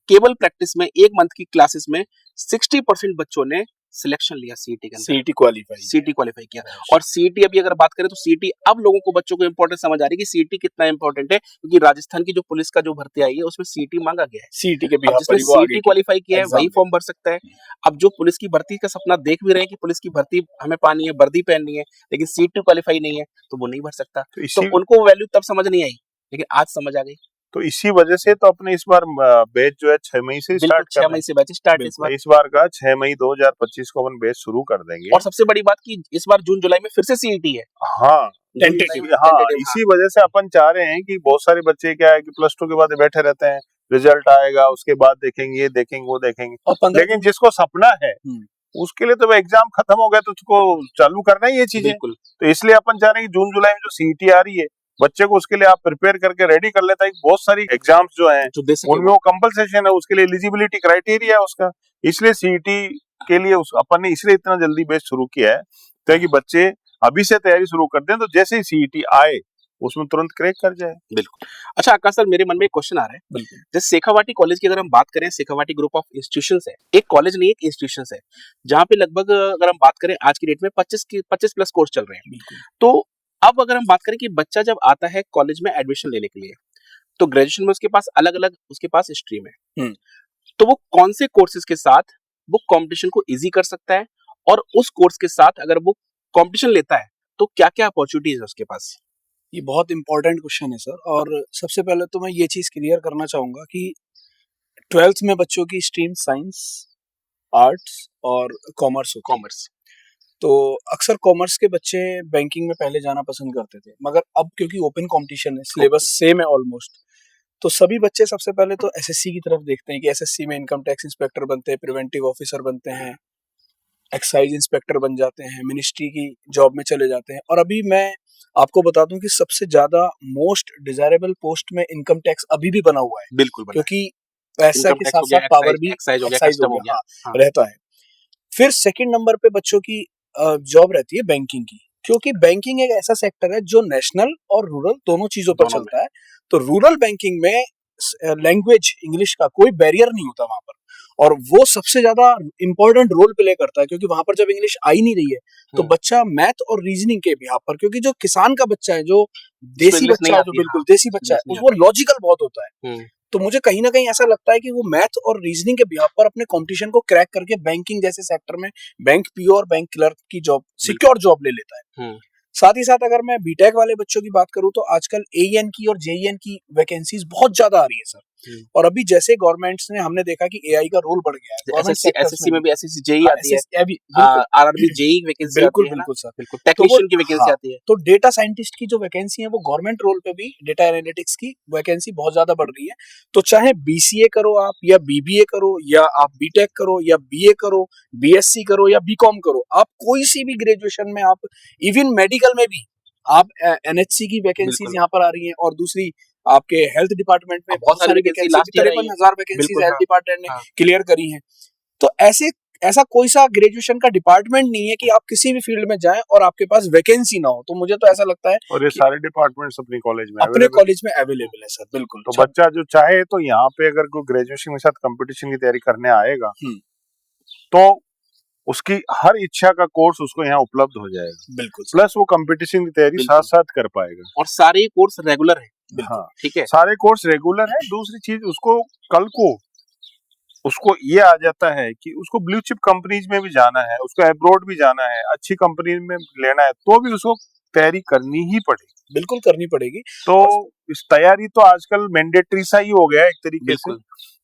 Speaker 2: केवल प्रैक्टिस में 1 मंथ की क्लासेस में 60% बच्चों ने सिलेक्शन लिया सीईटी के अंदर, सीईटी क्वालिफाई किया। और सीईटी अभी अगर बात करें तो सीईटी अब लोगों को बच्चों को इंपॉर्टेंट समझ आ रही है कि सीईटी कितना इंपॉर्टेंट है, क्योंकि राजस्थान की जो पुलिस का जो भर्ती आई है उसमें सीईटी मांगा गया है।
Speaker 1: सीईटी के
Speaker 2: अब
Speaker 1: बिहाफ
Speaker 2: जिसने
Speaker 1: पर ही वो आगे
Speaker 2: सीईटी क्वालिफाई किया है
Speaker 1: एग्जाम
Speaker 2: वही फॉर्म भर सकता है। अब जो पुलिस की भर्ती का सपना देख भी रहे हैं कि पुलिस की भर्ती हमें पानी है, वर्दी पहननी है, लेकिन सीईटी क्वालिफाई नहीं है तो वो नहीं भर सकता। तो उनको वैल्यू तब समझ नहीं आई, लेकिन आज समझ आ गई।
Speaker 3: तो इसी वजह से तो अपने इस बार बैच जो है 6 मई से स्टार्ट कर
Speaker 2: 6 मई से बैच स्टार्ट
Speaker 3: इस बार का 6 मई 2025 को अपन बैच शुरू कर देंगे।
Speaker 2: और सबसे बड़ी बात कि इस बार जून जुलाई में फिर से सीईटी है।
Speaker 3: हाँ, इसी वजह से अपन चाह रहे हैं कि बहुत सारे बच्चे क्या है कि +2 के बाद बैठे रहते हैं, रिजल्ट आएगा उसके बाद देखेंगे, ये देखेंगे, वो देखेंगे, लेकिन जिसको सपना है उसके लिए तो एग्जाम खत्म हो गया तो उसको चालू करना ही ये चीजें। तो इसलिए अपन चाह रहे हैं कि जून जुलाई में जो सीईटी आ रही है बच्चे को उसके लिए आप प्रिपेयर करके रेडी कर लेता है। बहुत सारी एग्जाम्स जो हैं उनमें वो कंपलसेशन है, उसके लिए एलिजिबिलिटी क्राइटेरिया है उसका, इसलिए सीईटी के लिए अपन ने इसलिए इतना जल्दी बैच शुरू किया है ताकि बच्चे अभी से तैयारी शुरू कर दें, तो जैसे ही सीईटी आए उसमें तुरंत क्रैक कर जाए।
Speaker 2: बिल्कुल। अच्छा आकाश सर, मेरे मन में एक क्वेश्चन आ रहा है। बिल्कुल। जैसे शेखावाटी कॉलेज की अगर हम बात करें, शेखावाटी ग्रुप ऑफ इंस्टीट्यूशंस है, एक कॉलेज नहीं एक इंस्टीट्यूशंस है, जहाँ पे लगभग अगर हम बात करें आज की डेट में 25 प्लस कोर्स चल रहे हैं। तो अब अगर हम बात करें कि बच्चा जब आता है कॉलेज में एडमिशन लेने के लिए, तो ग्रेजुएशन में उसके पास अलग अलग उसके पास स्ट्रीम है, तो वो कौन से कोर्सेज के साथ वो कंपटीशन को इजी कर सकता है, और उस कोर्स के साथ अगर वो कंपटीशन लेता है तो क्या क्या अपॉर्चुनिटीज है उसके पास?
Speaker 1: ये बहुत इंपॉर्टेंट क्वेश्चन है सर। और सबसे पहले तो मैं ये चीज क्लियर करना चाहूंगा कि 12th में बच्चों की स्ट्रीम साइंस, आर्ट्स और कॉमर्स। तो अक्सर कॉमर्स के बच्चे बैंकिंग में पहले जाना पसंद करते थे, मगर अब क्योंकि ओपन कंपटीशन है, सिलेबस सेम है ऑलमोस्ट, तो सभी बच्चे सबसे पहले तो एसएससी की तरफ देखते हैं कि एसएससी में इनकम टैक्स इंस्पेक्टर बनते हैं, प्रिवेंटिव ऑफिसर बनते हैं, एक्साइज इंस्पेक्टर बन जाते हैं, मिनिस्ट्री की जॉब में चले जाते हैं। और अभी मैं आपको बता दूं कि सबसे ज्यादा मोस्ट डिजायरेबल पोस्ट में इनकम टैक्स अभी भी बना हुआ है।
Speaker 2: बिल्कुल,
Speaker 1: क्योंकि पैसा के साथ साथ पावर भी एक्साइज हो गया, रहता है। फिर सेकंड नंबर पे बच्चों की जॉब रहती है बैंकिंग की, क्योंकि बैंकिंग एक ऐसा सेक्टर है जो नेशनल और रूरल दोनों चीजों पर चलता है। तो रूरल बैंकिंग में लैंग्वेज इंग्लिश का कोई बैरियर नहीं होता वहां पर, और वो सबसे ज्यादा इंपॉर्टेंट रोल प्ले करता है, क्योंकि वहां पर जब इंग्लिश आई नहीं रही है तो बच्चा मैथ और रीजनिंग के बिहाफ पर, क्योंकि जो किसान का बच्चा है, जो देसी बच्चा है, जो बिल्कुल देसी बच्चा है, वो लॉजिकल बहुत होता है। तो मुझे कहीं ना कहीं ऐसा लगता है कि वो मैथ और रीजनिंग के बिहाफ पर अपने कंपटीशन को क्रैक करके बैंकिंग जैसे सेक्टर में बैंक पीओ और बैंक क्लर्क की जॉब, सिक्योर जॉब ले लेता है। साथ ही साथ अगर मैं बीटेक वाले बच्चों की बात करूं तो आजकल एईएन की और जेईएन की वैकेंसीज बहुत ज्यादा आ रही है सर। और अभी जैसे गवर्नमेंट्स ने, हमने देखा कि एआई का रोल बढ़ गया है,
Speaker 2: एसएससी में भी एसएससी जेई आती है, आरआरबी जेई वैकेंसी
Speaker 1: बिल्कुल बिल्कुल सर,
Speaker 2: बिल्कुल टेक्नीशियन की वैकेंसी आती है।
Speaker 1: तो डेटा साइंटिस्ट की जो वैकेंसी है वो गवर्नमेंट रोल पे भी डेटा एनालिटिक्स की वैकेंसी बहुत ज्यादा बढ़ रही है। तो चाहे बीसीए करो आप, या बीबीए करो, या आप बीटेक करो, या बीए करो, बीएससी करो, या बीकॉम करो, आप कोई सी भी ग्रेजुएशन में आप, इवन मेडिकल में भी आप एनएचसी की वैकेंसीज यहाँ पर आ रही हैं, और दूसरी आपके हेल्थ डिपार्टमेंट में
Speaker 2: बहुत सारी vacancy
Speaker 1: vacancy,
Speaker 2: last year I है।
Speaker 1: 53,000 वैकेंसीज
Speaker 2: बिल्कुल,
Speaker 1: हेल्थ
Speaker 2: हाँ,
Speaker 1: डिपार्टमेंट ने
Speaker 2: हाँ।
Speaker 1: क्लियर करी हैं। तो ऐसा कोई सा ग्रेजुएशन का डिपार्टमेंट नहीं है कि आप किसी भी फील्ड में जाएं और आपके पास वैकेंसी ना हो। तो मुझे तो ऐसा लगता है
Speaker 3: और ये
Speaker 1: कि
Speaker 3: सारे डिपार्टमेंट्स अपने कॉलेज में
Speaker 1: अपने
Speaker 3: अवेलेबल।
Speaker 1: कॉलेज में अवेलेबल है सर, बिल्कुल।
Speaker 3: तो बच्चा जो चाहे तो यहाँ पे अगर कोई ग्रेजुएशन के साथ कंपटीशन की तैयारी करने आएगा तो उसकी हर इच्छा का कोर्स उसको यहाँ उपलब्ध हो जाएगा,
Speaker 1: बिल्कुल
Speaker 3: प्लस वो कंपटीशन की तैयारी
Speaker 2: बिल्कुल।
Speaker 3: साथ साथ कर पाएगा।
Speaker 2: और सारे कोर्स रेगुलर है,
Speaker 3: हाँ,
Speaker 2: ठीक है।
Speaker 3: सारे कोर्स रेगुलर है। दूसरी चीज उसको कल को उसको ये आ जाता है कि उसको ब्लू चिप कंपनीज में भी जाना है, उसको अब्रॉड भी जाना है, अच्छी कंपनी में लेना है, तो भी उसको तैयारी करनी ही पड़ेगी।
Speaker 1: बिल्कुल करनी पड़ेगी।
Speaker 3: तो इस तैयारी तो आजकल मैंडेटरी सा ही हो गया है एक तरीके से।
Speaker 2: बिल्कुल।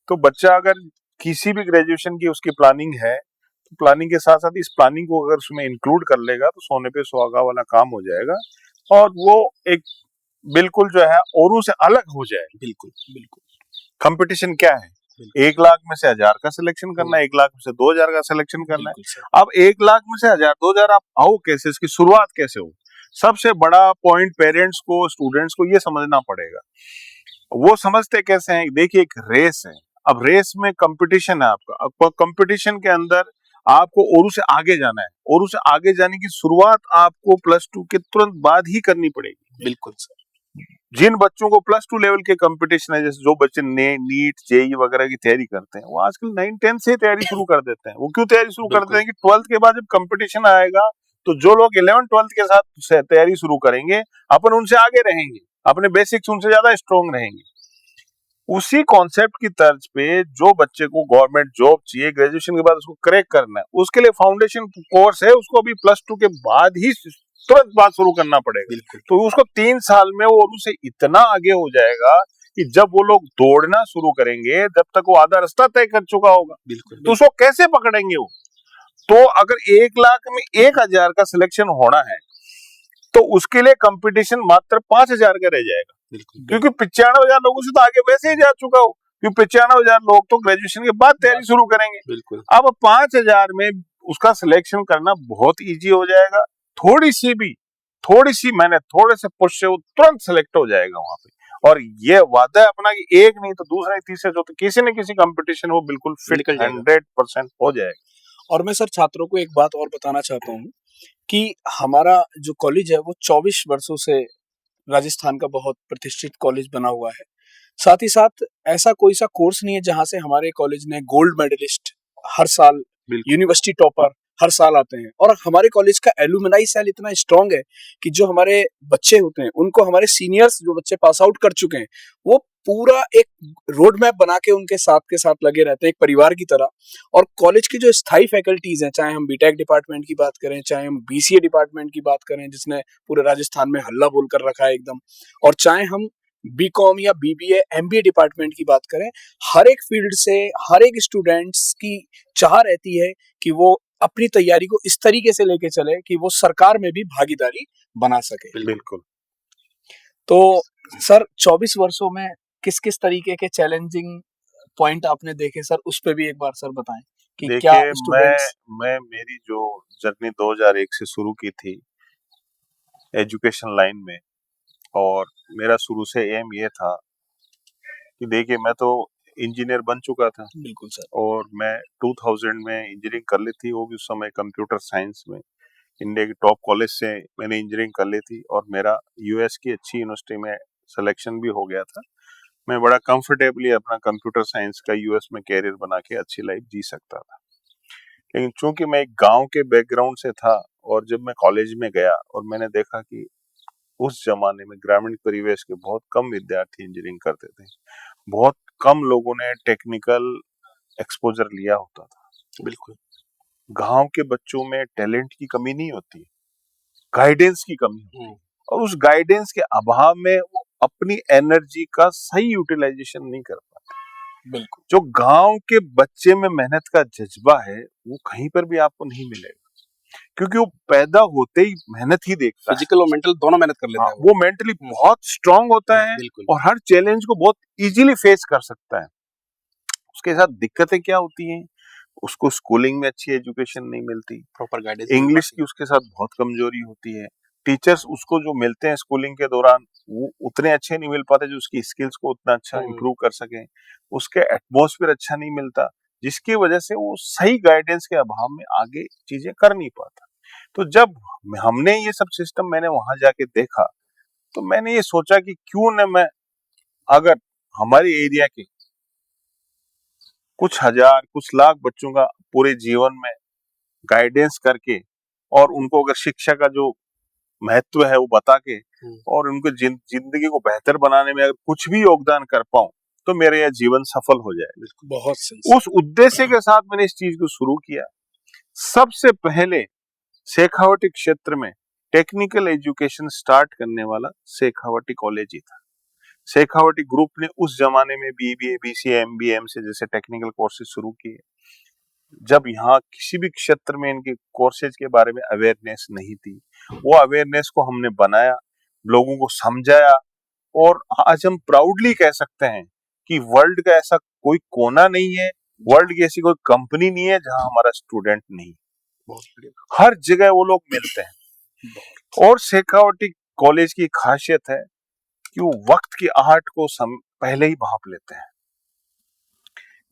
Speaker 3: तो बच्चा अगर किसी भी ग्रेजुएशन की उसकी प्लानिंग है, तो प्लानिंग के साथ साथ इस प्लानिंग को अगर उसमें इंक्लूड कर लेगा तो सोने पे सुहागा वाला काम हो जाएगा और वो एक बिल्कुल जो है औरों से अलग हो जाएगा।
Speaker 2: बिल्कुल, बिल्कुल।
Speaker 3: कंपटीशन क्या है? 1 लाख में से 1000 का सिलेक्शन करना है, 1 लाख में से 2000 का सिलेक्शन करना है।
Speaker 1: बिल्कुल सर।
Speaker 3: अब 1 लाख में से 1000 2000 आप आओ कैसे, इसकी शुरुआत कैसे हो? सबसे बड़ा पॉइंट पेरेंट्स को, स्टूडेंट्स को ये समझना पड़ेगा। वो समझते कैसे हैं? देखिए एक रेस है, अब रेस में कंपटीशन है आपका। अब कंपटीशन के अंदर आपको औरों से आगे जाना है, औरों से आगे जाने की शुरुआत आपको +2 के तुरंत बाद ही करनी पड़ेगी।
Speaker 2: बिल्कुल सर।
Speaker 3: जिन बच्चों को +2 लेवल के कंपटीशन है, जैसे जो बच्चे नीट जेई वगैरह की तैयारी करते हैं, वो आजकल 9-10 से तैयारी शुरू कर देते हैं। वो क्यों तैयारी शुरू कर देते हैं कि 12th के बाद जब कंपटीशन आएगा तो जो लोग 11-12th के साथ तैयारी शुरू करेंगे अपन उनसे आगे रहेंगे, अपने बेसिक्स उनसे ज्यादा स्ट्रॉन्ग रहेंगे। उसी कॉन्सेप्ट की तर्ज पे जो बच्चे को गवर्नमेंट जॉब चाहिए, ग्रेजुएशन के बाद उसको क्रैक करना है, उसके लिए फाउंडेशन कोर्स है, उसको अभी +2 के बाद ही तुरंत बाद शुरू करना पड़ेगा। तो उसको 3 साल में वो उससे इतना आगे हो जाएगा कि जब वो लोग दौड़ना शुरू करेंगे, जब तक वो आधा रास्ता तय कर चुका होगा, तो उसको कैसे पकड़ेंगे वो? तो अगर 1 लाख में 1000 का सिलेक्शन होना है तो उसके लिए कंपटीशन मात्र 5000 का रह जाएगा, क्योंकि 95,000 लोगों से तो आगे वैसे ही जा चुका हो, क्योंकि 95,000 लोग तो ग्रेजुएशन के बाद तैयारी शुरू करेंगे। अब 5000 में उसका सिलेक्शन करना बहुत इजी हो जाएगा। थोड़ी सी मेहनत, थोड़े से पुश से वो तुरंत सेलेक्ट हो जाएगा वहां पे। और ये वादा है अपना कि एक नहीं तो दूसरा तीसरे जो तो किसी न किसी कंपटीशन वो बिल्कुल फिट 100% हो जाएगा।
Speaker 1: और मैं सर छात्रों को एक बात और बताना चाहता हूँ कि हमारा जो कॉलेज है वो 24 वर्षों से राजस्थान का बहुत प्रतिष्ठित कॉलेज बना हुआ है। साथ ही साथ ऐसा कोई सा कोर्स नहीं है जहां से हमारे कॉलेज ने गोल्ड मेडलिस्ट हर साल, यूनिवर्सिटी टॉपर हर साल आते हैं। और हमारे कॉलेज का एलुमनाई सेल इतना स्ट्रांग है कि जो हमारे बच्चे होते हैं उनको हमारे सीनियर्स, जो बच्चे पास आउट कर चुके हैं, वो पूरा एक रोड मैप बना के उनके साथ के साथ लगे रहते हैं, एक परिवार की तरह। और कॉलेज की जो स्थायी फैकल्टीज हैं, चाहे हम बीटेक डिपार्टमेंट की बात करें, चाहे हम बीसीए डिपार्टमेंट की बात करें जिसने पूरे राजस्थान में हल्ला बोल कर रखा है एकदम, और चाहे हम बीकॉम या बीबीए एमबीए डिपार्टमेंट की बात करें, हर एक फील्ड से हर एक स्टूडेंट्स की चाह रहती है कि वो अपनी तैयारी को इस तरीके से लेके चले कि वो सरकार में भी भागीदारी बना सके।
Speaker 3: बिल्कुल।
Speaker 1: तो सर 24 वर्षों में किस किस तरीके के चैलेंजिंग पॉइंट आपने देखे सर, उस पे भी एक बार सर बताएं कि क्या स्टूडेंट्स।
Speaker 3: मैं मेरी जो जर्नी 2001 से शुरू की थी एजुकेशन लाइन में, और मेरा शुरू से एम ये था कि देखिए मैं तो इंजीनियर बन चुका था।
Speaker 1: बिल्कुल सर।
Speaker 3: और मैं 2000 में इंजीनियरिंग कर ली थी, वो भी उस समय कंप्यूटर साइंस में इंडिया की टॉप कॉलेज से मैंने इंजीनियरिंग कर ली थी, और मेरा यूएस की अच्छी यूनिवर्सिटी में सिलेक्शन भी हो गया था। मैं बड़ा कंफर्टेबली अपना कंप्यूटर साइंस का यूएस में कैरियर बना के अच्छी लाइफ जी सकता था। लेकिन चूंकि मैं एक गांव के बैकग्राउंड से था, और जब मैं कॉलेज में गया और मैंने देखा कि उस जमाने में ग्रामीण परिवेश के बहुत कम विद्यार्थी इंजीनियरिंग करते थे, बहुत कम लोगों ने टेक्निकल एक्सपोजर लिया होता था।
Speaker 2: बिल्कुल।
Speaker 3: गांव के बच्चों में टैलेंट की कमी नहीं होती, गाइडेंस की कमी होती है, और उस गाइडेंस के अभाव में वो अपनी एनर्जी का सही यूटिलाइजेशन नहीं कर पाते।
Speaker 1: बिल्कुल।
Speaker 3: जो गांव के बच्चे में मेहनत का जज्बा है वो कहीं पर भी आपको नहीं मिलेगा, क्योंकि वो पैदा होते ही मेहनत ही देखता है।
Speaker 2: फिजिकल और मेंटल दोनों मेहनत कर लेता है
Speaker 3: वो मेंटली बहुत स्ट्रांग होता है और हर चैलेंज को बहुत इजीली फेस कर सकता है। उसके साथ दिक्कतें क्या होती हैं? उसको स्कूलिंग में अच्छी एजुकेशन नहीं मिलती,
Speaker 2: प्रॉपर गाइडेंस,
Speaker 3: इंग्लिश की उसके साथ बहुत कमजोरी होती है, टीचर्स उसको जो मिलते हैं स्कूलिंग के दौरान वो उतने अच्छे नहीं मिल पाते जो उसकी स्किल्स को उतना अच्छा इम्प्रूव कर सके। उसके एटमॉस्फेयर अच्छा नहीं मिलता, जिसकी वजह से वो सही गाइडेंस के अभाव में आगे चीजें कर नहीं पाता। तो जब हमने ये सब सिस्टम मैंने वहां जाके देखा, तो मैंने ये सोचा कि क्यों न मैं, अगर हमारे एरिया के कुछ हजार कुछ लाख बच्चों का पूरे जीवन में गाइडेंस करके और उनको अगर शिक्षा का जो महत्व है वो बता के और उनको जिंदगी को बेहतर बनाने में अगर कुछ भी योगदान कर पाऊं, तो मेरा यह जीवन सफल हो जाए।
Speaker 1: बहुत सही।
Speaker 3: उस उद्देश्य के साथ मैंने इस चीज को शुरू किया। सबसे पहले शेखावटी क्षेत्र में टेक्निकल एजुकेशन स्टार्ट करने वाला शेखावटी कॉलेज ही था। शेखावटी ग्रुप ने उस जमाने में बीबीए, बीसीए, एमबीए, एमसीए जैसे टेक्निकल कोर्सेज शुरू किए। जब यहाँ किसी भी क्षेत्र में इनके कोर्सेज के बारे में अवेयरनेस नहीं थी, वो अवेयरनेस को हमने बनाया, लोगों को समझाया, और आज हम प्राउडली कह सकते हैं कि वर्ल्ड का ऐसा कोई कोना नहीं है, वर्ल्ड की ऐसी कोई कंपनी नहीं है जहां हमारा स्टूडेंट नहीं। हर जगह वो लोग मिलते हैं। और शेखावटी कॉलेज की खासियत है कि वो वक्त की आहट को पहले ही भांप लेते हैं।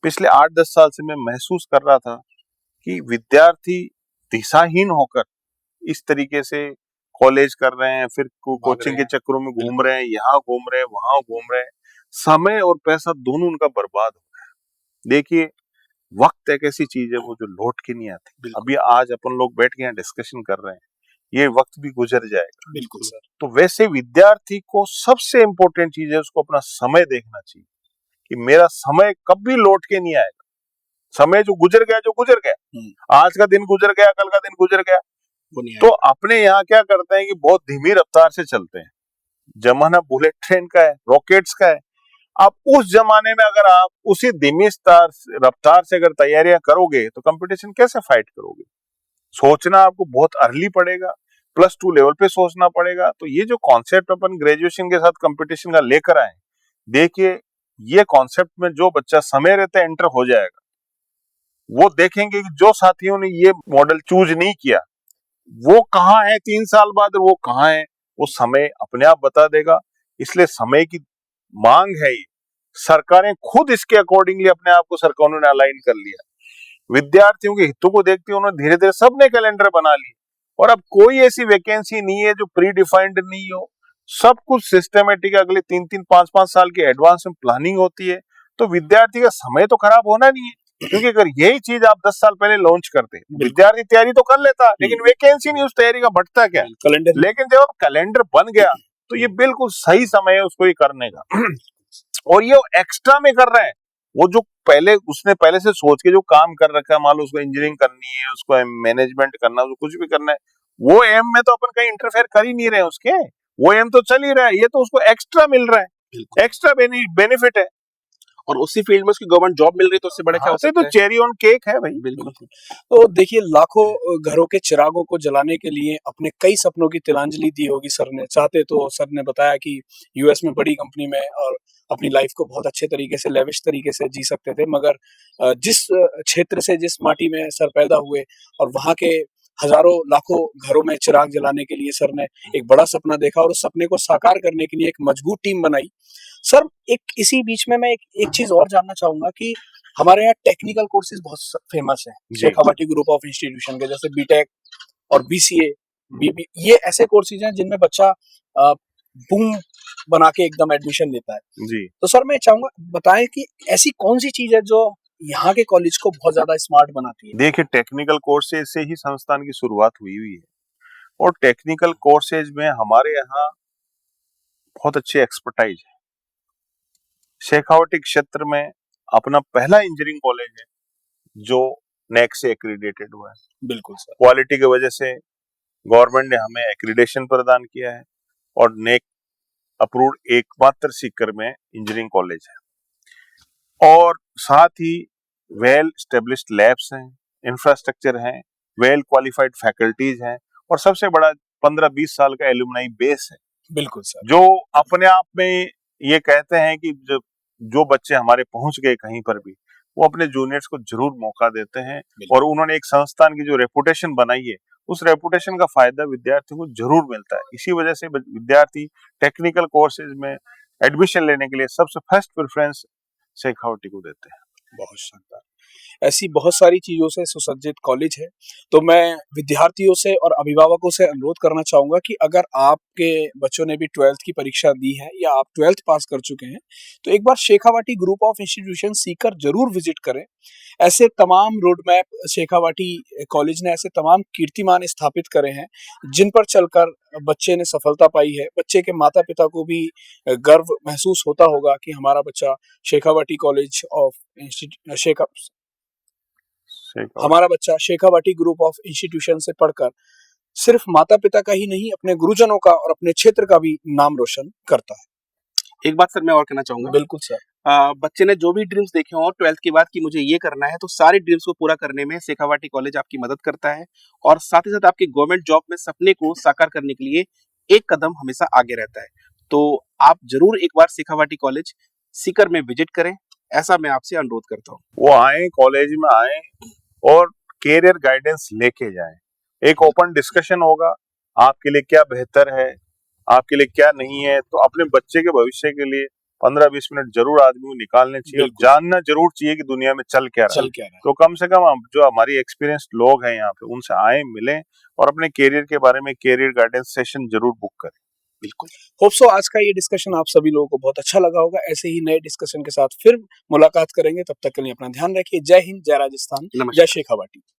Speaker 3: पिछले 8-10 साल से मैं महसूस कर रहा था कि विद्यार्थी दिशाहीन होकर इस तरीके से कॉलेज कर रहे हैं, फिर कोचिंग के चक्करों में घूम रहे हैं, यहाँ घूम रहे हैं, वहां घूम रहे हैं, समय और पैसा दोनों उनका बर्बाद हो रहा है। देखिए, वक्त एक ऐसी चीज है वो जो लौट के नहीं आती। अभी आज अपन लोग बैठ के यहाँ डिस्कशन कर रहे हैं, ये वक्त भी गुजर जाएगा।
Speaker 1: बिल्कुल सर।
Speaker 3: तो वैसे विद्यार्थी को सबसे इम्पोर्टेंट चीज है उसको अपना समय देखना चाहिए कि मेरा समय कभी लौट के नहीं आएगा। समय जो गुजर गया, आज का दिन गुजर गया, कल का दिन गुजर गया। तो अपने यहाँ क्या करते हैं कि बहुत धीमी रफ्तार से चलते हैं। जमाना बुलेट ट्रेन का है, रॉकेट्स का है। अब उस जमाने में अगर आप उसी धीमी रफ्तार से अगर तैयारियां करोगे तो कंपटीशन कैसे फाइट करोगे? सोचना आपको बहुत अर्ली पड़ेगा, +2 लेवल पे सोचना पड़ेगा। तो ये जो कॉन्सेप्ट अपन ग्रेजुएशन के साथ कंपटीशन का लेकर आए, देखिए ये कॉन्सेप्ट में जो बच्चा समय रहते एंटर हो जाएगा, वो देखेंगे कि जो साथियों ने ये मॉडल चूज नहीं किया वो कहाँ है 3 साल बाद, वो कहाँ है वो समय अपने आप बता देगा। इसलिए समय की मांग है ये। सरकारें खुद इसके अकॉर्डिंगली अपने आप को सरकारों ने अलाइन कर लिया। विद्यार्थियों के हितों को देखते हुए उन्होंने धीरे धीरे सबने कैलेंडर बना लिए, और अब कोई ऐसी वैकेंसी नहीं है जो प्री डिफाइंड नहीं हो। सब कुछ सिस्टमेटिक, अगले 3-3, 5-5 साल की एडवांस में प्लानिंग होती है। तो विद्यार्थी का समय तो खराब होना नहीं है, क्योंकि अगर यही चीज आप 10 साल पहले लॉन्च करते, विद्यार्थी तैयारी तो कर लेता, लेकिन वैकेंसी नहीं, उस तैयारी का बढ़ता क्या कैलेंडर। लेकिन जब कैलेंडर बन गया तो ये बिल्कुल सही समय है उसको ये करने का। और ये एक्स्ट्रा में कर रहा है, वो जो उसने पहले से सोच के जो काम कर रखा है, मान लो उसको इंजीनियरिंग करनी है, उसको मैनेजमेंट करना है, उसको कुछ भी करना है, वो एम में तो अपन कहीं इंटरफेयर कर ही नहीं रहे उसके, वो एम तो चल ही रहा है, ये तो उसको एक्स्ट्रा मिल रहा है, एक्स्ट्रा बेनिफिट है।
Speaker 2: और उसी फील्ड में उसकी गवर्नमेंट जॉब मिल रही तो उससे बड़े क्या हो सकता है?
Speaker 3: तो चेरी ऑन केक है भाई।
Speaker 1: बिल्कुल। तो देखिए, लाखों घरों के चिरागों को जलाने के लिए अपने कई सपनों की तिलांजलि दी होगी सर ने। चाहते तो सर ने बताया कि यूएस में बड़ी कंपनी में और अपनी लाइफ को बहुत अच्छे तरीके से, लेविश तरीके से जी सकते थे, मगर जिस क्षेत्र से, जिस माटी में सर पैदा हुए और वहाँ के हजारों लाखों घरों में चिराग जलाने के लिए सर ने एक बड़ा सपना देखा और उस सपने को साकार करने के लिए एक मजबूत टीम बनाई। सर, एक इसी बीच में मैं एक चीज और जानना चाहूंगा कि हमारे यहाँ टेक्निकल कोर्सेज बहुत फेमस है शेखावटी ग्रुप ऑफ इंस्टीट्यूशन के, जैसे बीटेक और बीसीए, बीबी, ये ऐसे कोर्सेज हैं जिनमें बच्चा बूम बना के एकदम एडमिशन लेता है
Speaker 3: जी।
Speaker 1: तो सर मैं चाहूंगा बताएं कि ऐसी कौन सी चीज है जो यहाँ के कॉलेज को बहुत ज्यादा स्मार्ट बनाती है?
Speaker 3: देखिए, टेक्निकल कोर्सेज से ही संस्थान की शुरुआत हुई है, और टेक्निकल कोर्सेज में हमारे यहाँ बहुत अच्छी एक्सपर्टाइज है। शेखावटी क्षेत्र में अपना पहला इंजीनियरिंग कॉलेज है जो नेक से एक्रीडेटेड हुआ है।
Speaker 1: बिल्कुल सर।
Speaker 3: क्वालिटी की वजह से गवर्नमेंट ने हमें एक्रीडेशन प्रदान किया है, और नेक अप्रूव्ड एकमात्र सीकर में इंजीनियरिंग कॉलेज है। और साथ ही वेल स्टेब्लिश्ड लैब्स हैं, इंफ्रास्ट्रक्चर हैं, वेल क्वालिफाइड फैकल्टीज हैं, और सबसे बड़ा 15-20 साल का एलुमनाई बेस है।
Speaker 1: बिल्कुल सर।
Speaker 3: जो अपने आप में ये कहते हैं कि जो बच्चे हमारे पहुंच गए कहीं पर भी, वो अपने जूनियर्स को जरूर मौका देते हैं, और उन्होंने एक संस्थान की जो रेपुटेशन बनाई है उस रेपुटेशन का फायदा विद्यार्थी को जरूर मिलता है। इसी वजह से विद्यार्थी टेक्निकल कोर्सेज में एडमिशन लेने के लिए सबसे फर्स्ट प्रेफरेंस शेखावटी को देते हैं।
Speaker 1: बहुत शानदार। ऐसी बहुत सारी चीजों से सुसज्जित कॉलेज है। तो मैं विद्यार्थियों से और अभिभावकों से अनुरोध करना चाहूंगा कि अगर आपके बच्चों ने भी 12th की परीक्षा दी है या आप 12th पास कर चुके हैं, तो एक बार Shekhawati group of institution Sikar जरूर विजिट करें। ऐसे तमाम रोड मैप शेखावाटी कॉलेज ने ऐसे तमाम कीर्तिमान स्थापित करे हैं जिन पर चलकर बच्चे ने सफलता पाई है। बच्चे के माता पिता को भी गर्व महसूस होता होगा कि हमारा बच्चा शेखावाटी कॉलेज ऑफ हमारा बच्चा शेखावाटी ग्रुप ऑफ इंस्टीट्यूशन से पढ़कर सिर्फ माता पिता का ही नहीं, अपने गुरुजनों का और अपने क्षेत्र का भी नाम रोशन करता है।
Speaker 2: एक बात सर मैं और कहना चाहूंगा।
Speaker 1: बिल्कुल सर।
Speaker 2: बच्चे ने जो भी ड्रीम्स देखे हों 12th के बाद कि मुझे ये करना है, तो सारे ड्रीम्स को पूरा करने में शेखावाटी कॉलेज आपकी मदद करता है और साथ ही साथ आपके गवर्नमेंट जॉब में सपने को साकार करने के लिए एक कदम हमेशा आगे रहता है। तो आप जरूर एक बार शेखावाटी कॉलेज सीकर में विजिट करें, ऐसा मैं आपसे अनुरोध करता हूँ।
Speaker 3: वो आए, कॉलेज में आए और कैरियर गाइडेंस लेके जाएं। एक ओपन डिस्कशन होगा, आपके लिए क्या बेहतर है, आपके लिए क्या नहीं है। तो अपने बच्चे के भविष्य के लिए 15-20 मिनट जरूर आदमी को निकालने चाहिए और जानना जरूर चाहिए कि दुनिया में चल क्या रहा है। तो कम से कम जो हमारी एक्सपीरियंस्ड लोग हैं यहाँ पे, उनसे आए, मिलें और अपने कैरियर के बारे में कैरियर गाइडेंस सेशन जरूर बुक करें।
Speaker 2: बिल्कुल।
Speaker 1: होप सो आज का ये डिस्कशन आप सभी लोगों को बहुत अच्छा लगा होगा। ऐसे ही नए डिस्कशन के साथ फिर मुलाकात करेंगे। तब तक के लिए अपना ध्यान रखिए। जय हिंद, जय राजस्थान, जय शेखावाटी।